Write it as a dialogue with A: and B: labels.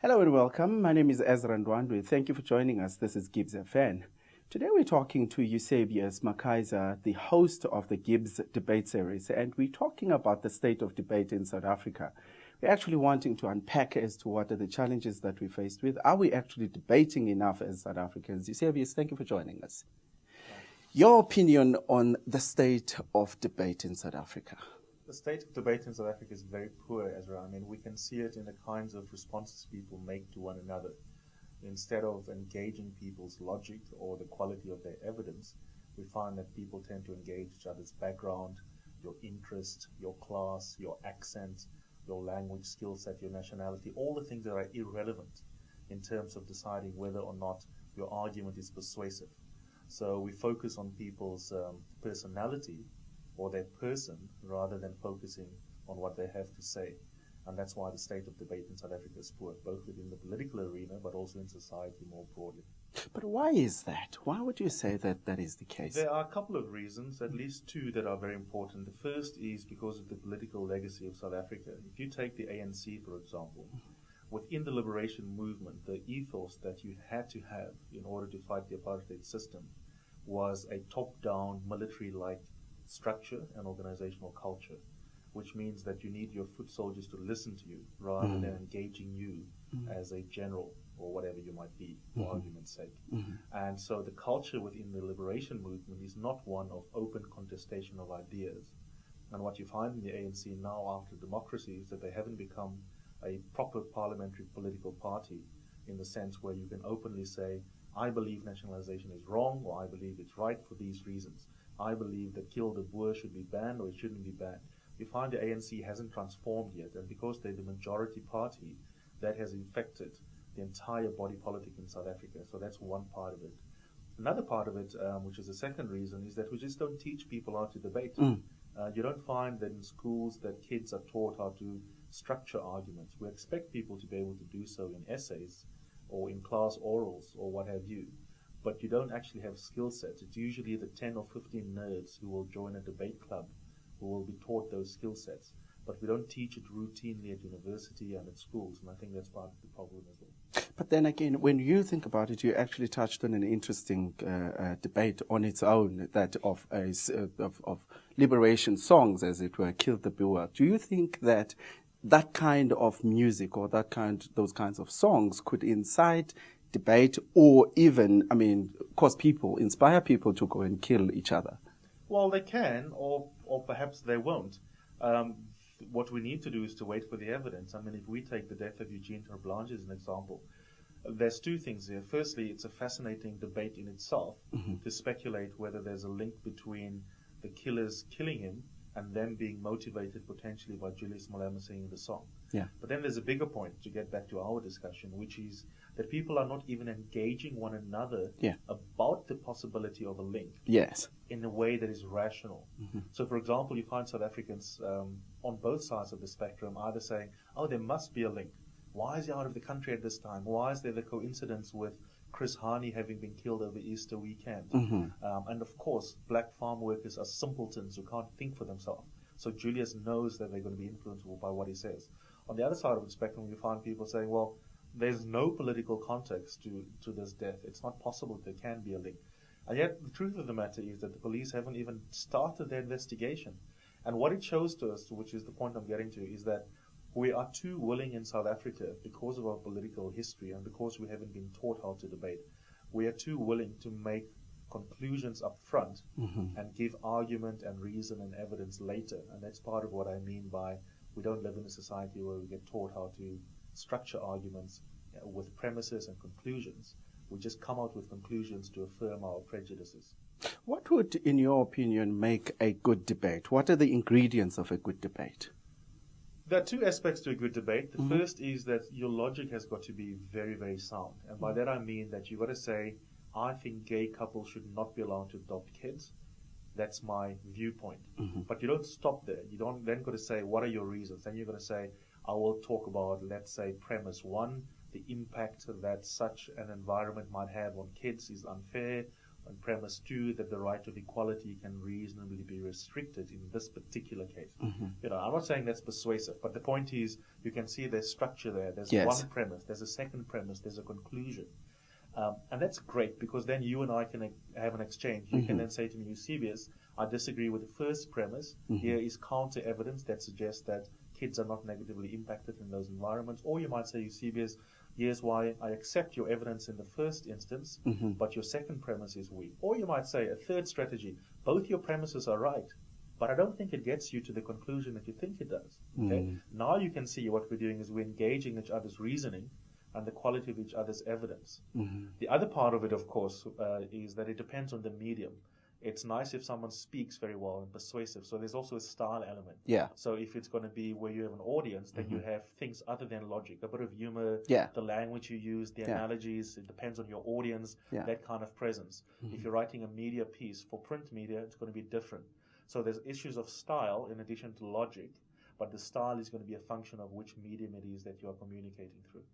A: Hello and welcome. My name is Ezra Ndwandwe. Thank you for joining us. This is GIBS FN. Today we're talking to Eusebius McKaiser, the host of the GIBS debate series, and we're talking about the state of debate in South Africa. We're actually wanting to unpack as to what are the challenges that we're faced with. Are we actually debating enough as South Africans? Eusebius, thank you for joining us. Your opinion on the state of debate in South Africa?
B: The state of debate in South Africa is very poor, Ezra. I mean, we can see it in the kinds of responses people make to one another. Instead of engaging people's logic or the quality of their evidence, we find that people tend to engage each other's background, your interest, your class, your accent, your language skill set, your nationality, all the things that are irrelevant in terms of deciding whether or not your argument is persuasive. So we focus on people's personality or their person rather than focusing on what they have to say. And that's why the state of debate in South Africa is poor, both within the political arena but also in society more broadly.
A: But why is that? Why would you say that that is the case?
B: There are a couple of reasons, at least two that are very important. The first is because of the political legacy of South Africa. If you take the ANC, for example, within the liberation movement, the ethos that you had to have in order to fight the apartheid system was a top-down military-like structure and organizational culture, which means that you need your foot soldiers to listen to you rather than engaging you as a general or whatever you might be, for argument's sake. And so the culture within the liberation movement is not one of open contestation of ideas. And what you find in the ANC now after democracy is that they haven't become a proper parliamentary political party in the sense where you can openly say, I believe nationalization is wrong, or I believe it's right for these reasons. I believe that kill the boer should be banned or it shouldn't be banned. You find the ANC hasn't transformed yet, and because they're the majority party, that has infected the entire body politic in South Africa. So that's one part of it. Another part of it, which is the second reason, is that we just don't teach people how to debate. You don't find that in schools that kids are taught how to structure arguments. We expect people to be able to do so in essays or in class orals or what have you. But you don't actually have skill sets. It's usually the 10 or 15 nerds who will join a debate club who will be taught those skill sets. But we don't teach it routinely at university and at schools, and I think that's part of the problem as well.
A: But then again, when you think about it, you actually touched on an interesting debate on its own, that of liberation songs, as it were, Kill the Brewer. Do you think that that kind of music or those kinds of songs could incite debate or even, inspire people to go and kill each other?
B: Well, they can, or perhaps they won't. What we need to do is to wait for the evidence. I mean, if we take the death of Eugene Terblanche as an example, there's two things here. Firstly, it's a fascinating debate in itself to speculate whether there's a link between the killers killing him and them being motivated potentially by Julius Malema singing the song.
A: Yeah.
B: But then there's a bigger point, to get back to our discussion, which is that people are not even engaging one another about the possibility of a link in a way that is rational. So, for example, you find South Africans on both sides of the spectrum either saying, oh, there must be a link. Why is he out of the country at this time? Why is there the coincidence with Chris Hani having been killed over Easter weekend? And of course, black farm workers are simpletons who can't think for themselves. So Julius knows that they're going to be influenced by what he says. On the other side of the spectrum, you find people saying, well, there's no political context to this death. It's not possible there can be a link. And yet the truth of the matter is that the police haven't even started their investigation. And what it shows to us, which is the point I'm getting to, is that we are too willing in South Africa, because of our political history and because we haven't been taught how to debate, we are too willing to make conclusions up front and give argument and reason and evidence later. And that's part of what I mean by we don't live in a society where we get taught how to structure arguments with premises and conclusions. We just come out with conclusions to affirm our prejudices.
A: What would, in your opinion, make a good debate? What are the ingredients of a good debate?
B: There are two aspects to a good debate. The first is that your logic has got to be very, very sound. And by that I mean that you've got to say, I think gay couples should not be allowed to adopt kids. That's my viewpoint. But you don't stop there. You don't then got to say, what are your reasons? Then you're going to say, I will talk about, let's say, premise one, the impact that such an environment might have on kids is unfair, And premise 2, that the right of equality can reasonably be restricted in this particular case. You know, I'm not saying that's persuasive, but the point is, you can see there's structure there. There's one premise, there's a second premise, there's a conclusion. And that's great, because then you and I can have an exchange. You can then say to me, Eusebius, I disagree with the first premise. Here is counter evidence that suggests that kids are not negatively impacted in those environments. Or you might say, Eusebius, here's why I accept your evidence in the first instance, but your second premise is weak. Or you might say, a third strategy, both your premises are right, but I don't think it gets you to the conclusion that you think it does. Okay? Now you can see what we're doing is we're engaging each other's reasoning and the quality of each other's evidence. The other part of it, of course, is that it depends on the medium. It's nice if someone speaks very well and persuasive. So there's also a style element.
A: Yeah.
B: So if it's going to be where you have an audience, then you have things other than logic, a bit of humor, the language you use, the analogies. It depends on your audience, that kind of presence. If you're writing a media piece for print media, it's going to be different. So there's issues of style in addition to logic, but the style is going to be a function of which medium it is that you are communicating through.